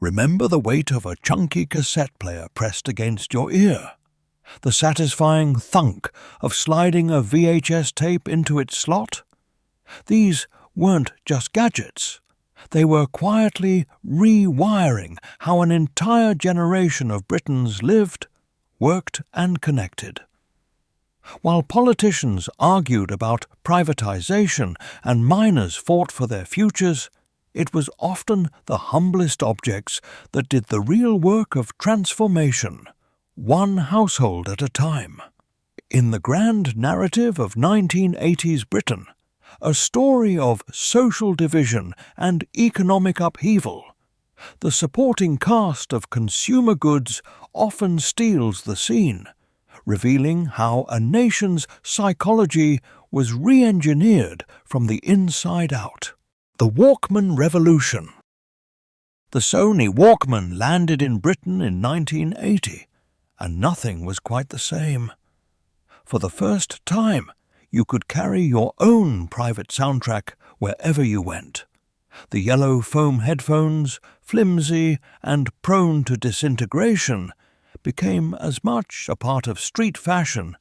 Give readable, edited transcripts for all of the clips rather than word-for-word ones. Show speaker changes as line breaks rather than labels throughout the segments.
Remember the weight of a chunky cassette player pressed against your ear? The satisfying thunk of sliding a VHS tape into its slot? These weren't just gadgets. They were quietly rewiring how an entire generation of Britons lived, worked and connected. While politicians argued about privatization and miners fought for their futures, it was often the humblest objects that did the real work of transformation, one household at a time. In the grand narrative of 1980s Britain, a story of social division and economic upheaval, the supporting cast of consumer goods often steals the scene, revealing how a nation's psychology was re-engineered from the inside out. The Walkman Revolution. The Sony Walkman landed in Britain in 1980, and nothing was quite the same. For the first time, you could carry your own private soundtrack wherever you went. The yellow foam headphones, flimsy and prone to disintegration, became as much a part of street fashion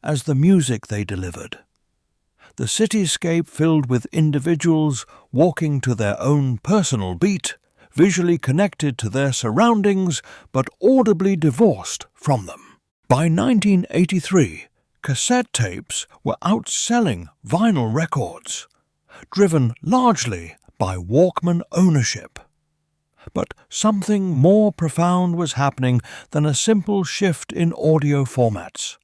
as the music they delivered. The cityscape filled with individuals walking to their own personal beat, visually connected to their surroundings but audibly divorced from them. By 1983, cassette tapes were outselling vinyl records, driven largely by Walkman ownership. But something more profound was happening than a simple shift in audio formats.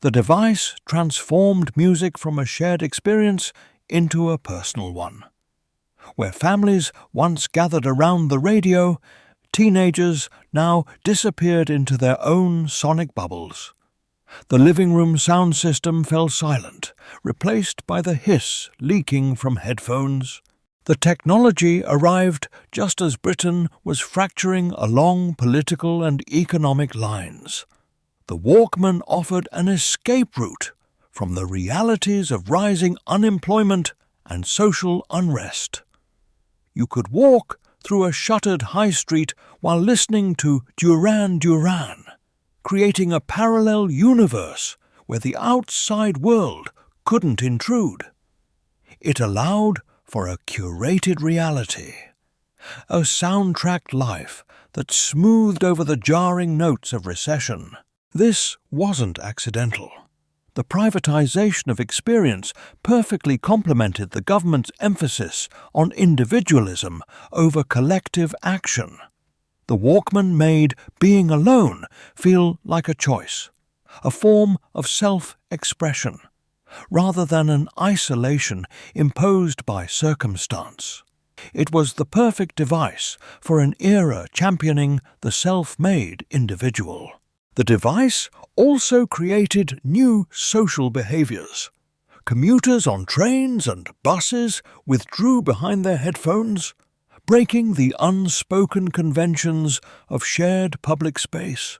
The device transformed music from a shared experience into a personal one. Where families once gathered around the radio, teenagers now disappeared into their own sonic bubbles. The living room sound system fell silent, replaced by the hiss leaking from headphones. The technology arrived just as Britain was fracturing along political and economic lines. The Walkman offered an escape route from the realities of rising unemployment and social unrest. You could walk through a shuttered high street while listening to Duran Duran, creating a parallel universe where the outside world couldn't intrude. It allowed for a curated reality, a soundtracked life that smoothed over the jarring notes of recession. This wasn't accidental. The privatization of experience perfectly complemented the government's emphasis on individualism over collective action. The Walkman made being alone feel like a choice, a form of self-expression, rather than an isolation imposed by circumstance. It was the perfect device for an era championing the self-made individual. The device also created new social behaviors. Commuters on trains and buses withdrew behind their headphones, breaking the unspoken conventions of shared public space.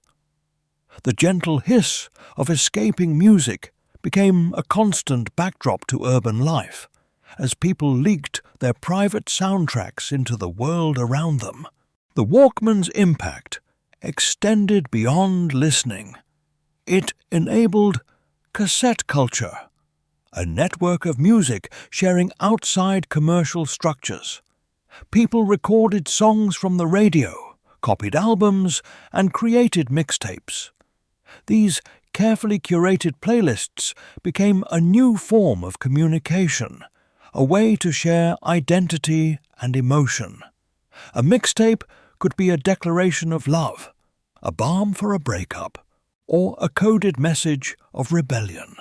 The gentle hiss of escaping music became a constant backdrop to urban life, as people leaked their private soundtracks into the world around them. The Walkman's impact extended beyond listening. It enabled cassette culture, a network of music sharing outside commercial structures. People recorded songs from the radio, copied albums, and created mixtapes. These carefully curated playlists became a new form of communication, a way to share identity and emotion. A mixtape could be a declaration of love, a balm for a breakup, or a coded message of rebellion.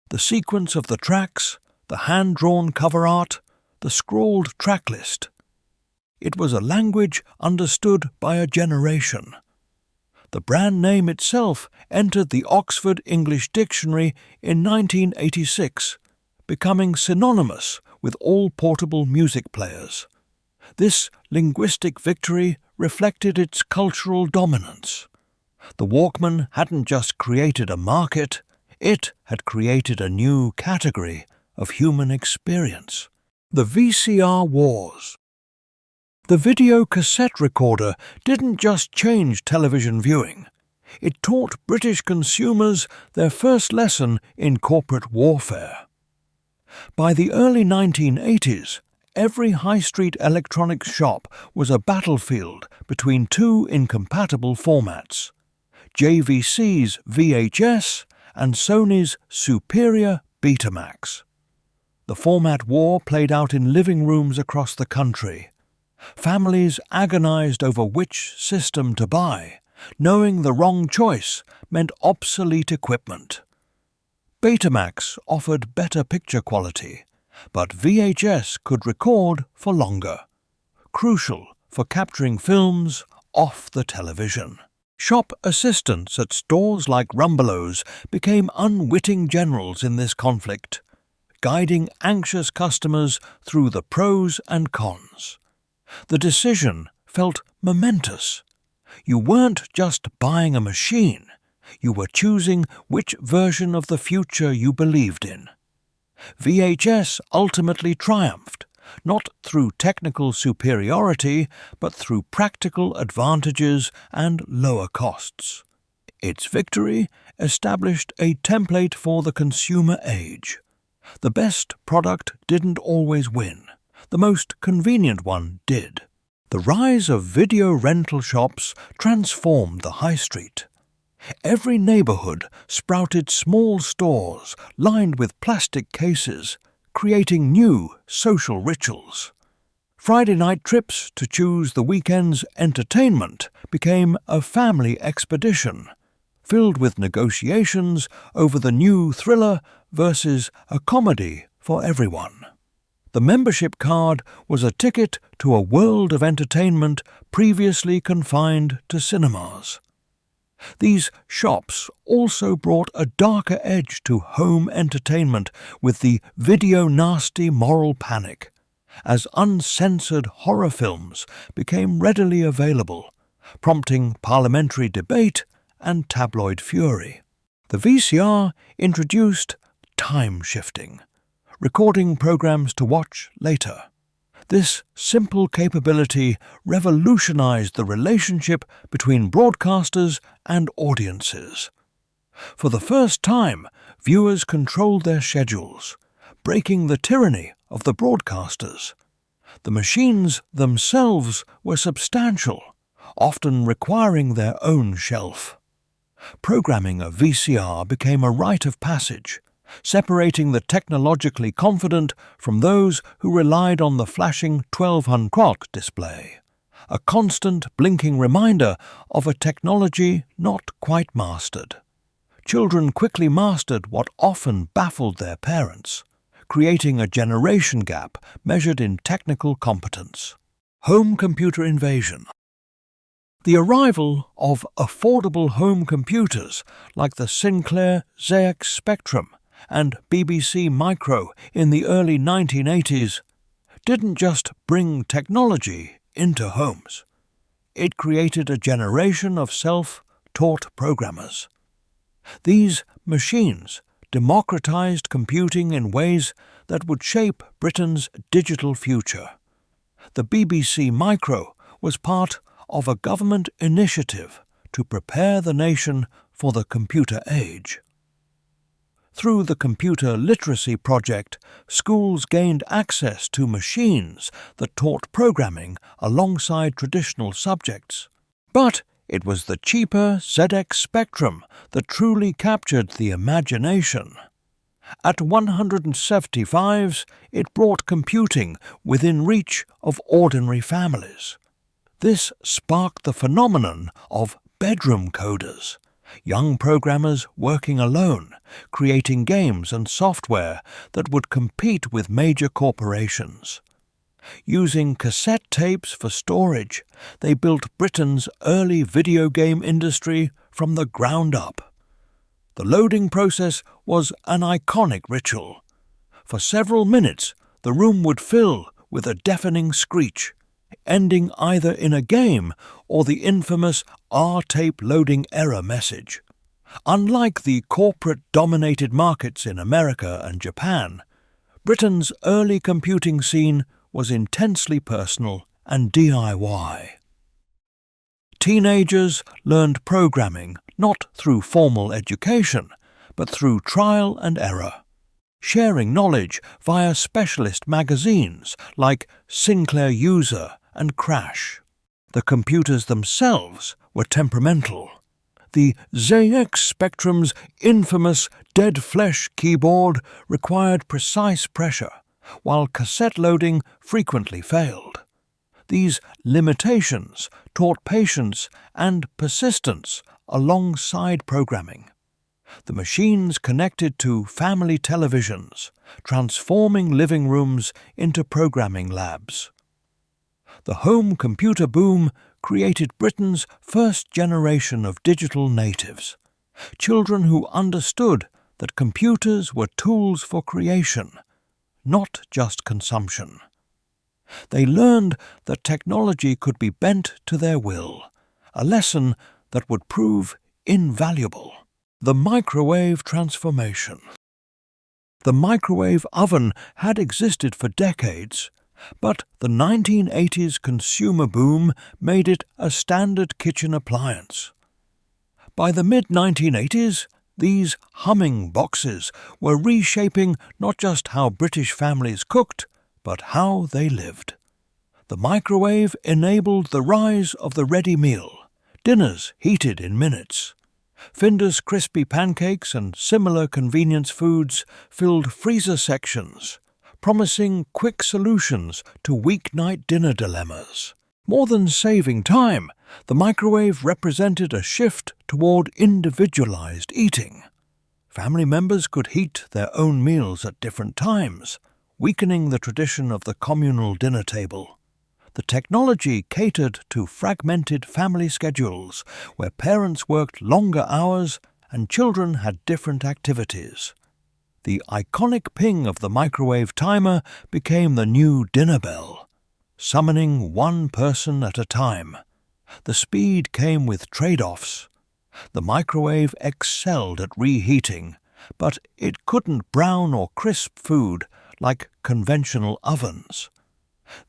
The sequence of the tracks, the hand-drawn cover art, the scrawled track list. It was a language understood by a generation. The brand name itself entered the Oxford English Dictionary in 1986, becoming synonymous with all portable music players. This linguistic victory reflected its cultural dominance. The Walkman hadn't just created a market, it had created a new category of human experience. The VCR Wars. The video cassette recorder didn't just change television viewing. It taught British consumers their first lesson in corporate warfare. By the early 1980s, every high-street electronics shop was a battlefield between two incompatible formats: JVC's VHS and Sony's superior Betamax. The format war played out in living rooms across the country. Families agonized over which system to buy, knowing the wrong choice meant obsolete equipment. Betamax offered better picture quality, but VHS could record for longer, crucial for capturing films off the television. Shop assistants at stores like Rumbelows became unwitting generals in this conflict, guiding anxious customers through the pros and cons. The decision felt momentous. You weren't just buying a machine, you were choosing which version of the future you believed in. VHS ultimately triumphed, not through technical superiority, but through practical advantages and lower costs. Its victory established a template for the consumer age. The best product didn't always win. The most convenient one did. The rise of video rental shops transformed the high street. Every neighborhood sprouted small stores lined with plastic cases, creating new social rituals. Friday night trips to choose the weekend's entertainment became a family expedition, filled with negotiations over the new thriller versus a comedy for everyone. The membership card was a ticket to a world of entertainment previously confined to cinemas. These shops also brought a darker edge to home entertainment with the video nasty moral panic, as uncensored horror films became readily available, prompting parliamentary debate and tabloid fury. The VCR introduced time shifting, recording programs to watch later. This simple capability revolutionized the relationship between broadcasters and audiences. For the first time, viewers controlled their schedules, breaking the tyranny of the broadcasters. The machines themselves were substantial, often requiring their own shelf. Programming a VCR became a rite of passage, separating the technologically confident from those who relied on the flashing 1200 clock display, a constant blinking reminder of a technology not quite mastered. Children quickly mastered what often baffled their parents, creating a generation gap measured in technical competence. Home computer invasion. The arrival of affordable home computers like the Sinclair ZX Spectrum and BBC Micro in the early 1980s didn't just bring technology into homes. It created a generation of self-taught programmers. These machines democratized computing in ways that would shape Britain's digital future. The BBC Micro was part of a government initiative to prepare the nation for the computer age. Through the Computer Literacy Project, schools gained access to machines that taught programming alongside traditional subjects. But it was the cheaper ZX Spectrum that truly captured the imagination. At 175s, it brought computing within reach of ordinary families. This sparked the phenomenon of bedroom coders, young programmers working alone, creating games and software that would compete with major corporations. Using cassette tapes for storage, they built Britain's early video game industry from the ground up. The loading process was an iconic ritual. For several minutes, the room would fill with a deafening screech, ending either in a game or the infamous R-tape loading error message. Unlike the corporate-dominated markets in America and Japan, Britain's early computing scene was intensely personal and DIY. Teenagers learned programming not through formal education, but through trial and error, sharing knowledge via specialist magazines like Sinclair User and Crash. The computers themselves were temperamental. The ZX Spectrum's infamous dead flesh keyboard required precise pressure, while cassette loading frequently failed. These limitations taught patience and persistence alongside programming. The machines connected to family televisions, transforming living rooms into programming labs. The home computer boom created Britain's first generation of digital natives, children who understood that computers were tools for creation, not just consumption. They learned that technology could be bent to their will, a lesson that would prove invaluable. The microwave transformation. The microwave oven had existed for decades, but the 1980s consumer boom made it a standard kitchen appliance. By the mid-1980s, these humming boxes were reshaping not just how British families cooked, but how they lived. The microwave enabled the rise of the ready meal, dinners heated in minutes. Finder's crispy pancakes and similar convenience foods filled freezer sections, promising quick solutions to weeknight dinner dilemmas. More than saving time, the microwave represented a shift toward individualized eating. Family members could heat their own meals at different times, weakening the tradition of the communal dinner table. The technology catered to fragmented family schedules, where parents worked longer hours and children had different activities. The iconic ping of the microwave timer became the new dinner bell, summoning one person at a time. The speed came with trade-offs. The microwave excelled at reheating, but it couldn't brown or crisp food like conventional ovens.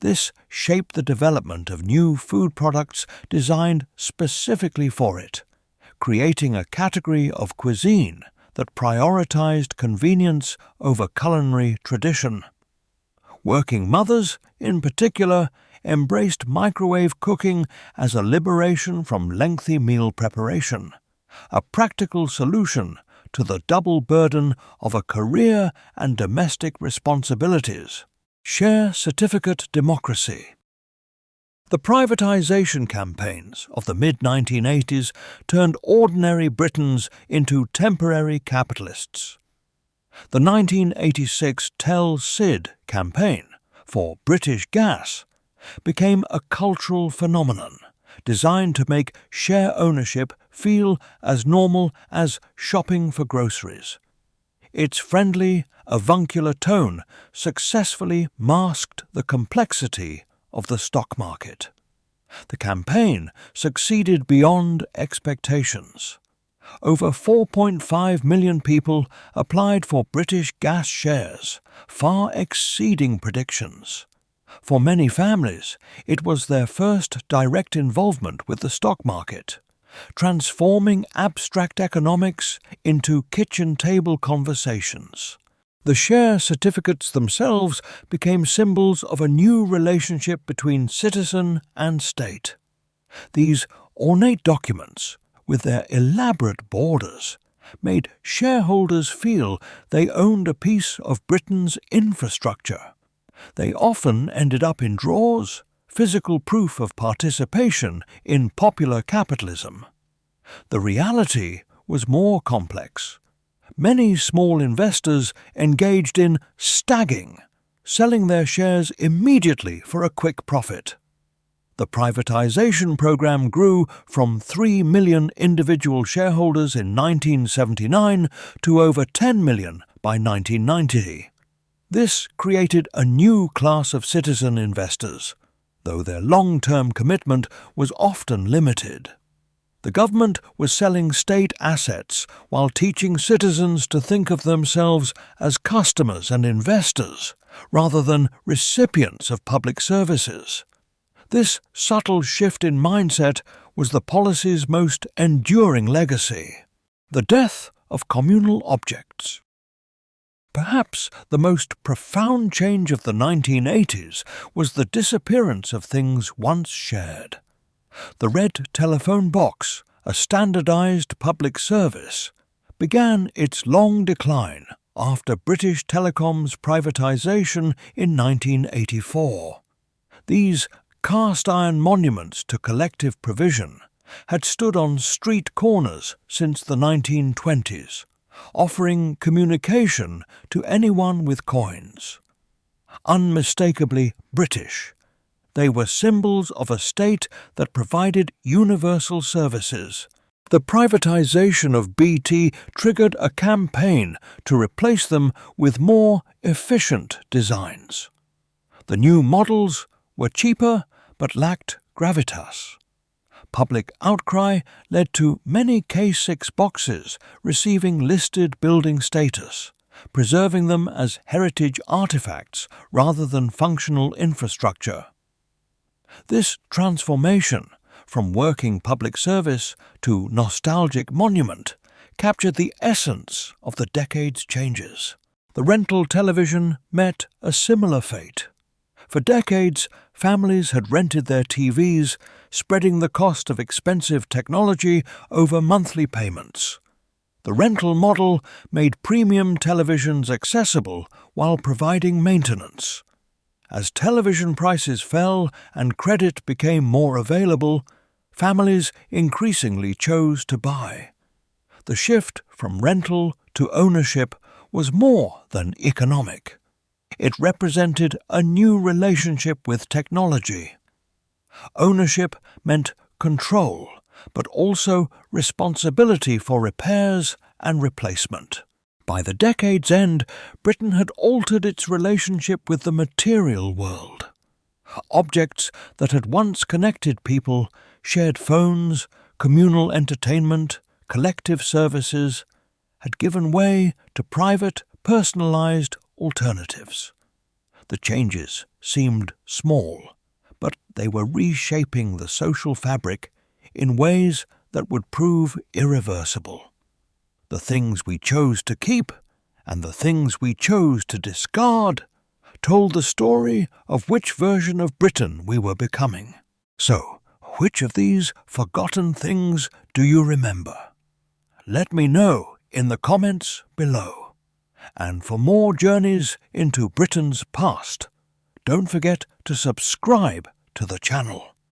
This shaped the development of new food products designed specifically for it, creating a category of cuisine that prioritized convenience over culinary tradition. Working mothers, in particular, embraced microwave cooking as a liberation from lengthy meal preparation, a practical solution to the double burden of a career and domestic responsibilities. Share certificate democracy. The privatization campaigns of the mid-1980s turned ordinary Britons into temporary capitalists. The 1986 Tell Sid campaign for British Gas became a cultural phenomenon designed to make share ownership feel as normal as shopping for groceries. Its friendly, avuncular tone successfully masked the complexity of the stock market. The campaign succeeded beyond expectations. Over 4.5 million people applied for British Gas shares, far exceeding predictions. For many families, it was their first direct involvement with the stock market, transforming abstract economics into kitchen table conversations. The share certificates themselves became symbols of a new relationship between citizen and state. These ornate documents, with their elaborate borders, made shareholders feel they owned a piece of Britain's infrastructure. They often ended up in drawers, physical proof of participation in popular capitalism. The reality was more complex. Many small investors engaged in stagging, selling their shares immediately for a quick profit. The privatization program grew from 3 million individual shareholders in 1979 to over 10 million by 1990. This created a new class of citizen investors, though their long-term commitment was often limited. The government was selling state assets while teaching citizens to think of themselves as customers and investors, rather than recipients of public services. This subtle shift in mindset was the policy's most enduring legacy: the death of communal objects. Perhaps the most profound change of the 1980s was the disappearance of things once shared. The red telephone box, a standardized public service, began its long decline after British Telecom's privatization in 1984. These cast-iron monuments to collective provision had stood on street corners since the 1920s, offering communication to anyone with coins. Unmistakably British, they were symbols of a state that provided universal services. The privatization of BT triggered a campaign to replace them with more efficient designs. The new models were cheaper but lacked gravitas. Public outcry led to many K6 boxes receiving listed building status, preserving them as heritage artifacts rather than functional infrastructure. This transformation from working public service to nostalgic monument captured the essence of the decade's changes. The rental television met a similar fate. For decades, families had rented their TVs, spreading the cost of expensive technology over monthly payments. The rental model made premium televisions accessible while providing maintenance. As television prices fell and credit became more available, families increasingly chose to buy. The shift from rental to ownership was more than economic. It represented a new relationship with technology. Ownership meant control, but also responsibility for repairs and replacement. By the decade's end, Britain had altered its relationship with the material world. Objects that had once connected people, shared phones, communal entertainment, collective services, had given way to private, personalized alternatives. The changes seemed small, but they were reshaping the social fabric in ways that would prove irreversible. The things we chose to keep and the things we chose to discard told the story of which version of Britain we were becoming. So, which of these forgotten things do you remember? Let me know in the comments below. And for more journeys into Britain's past, don't forget to subscribe to the channel.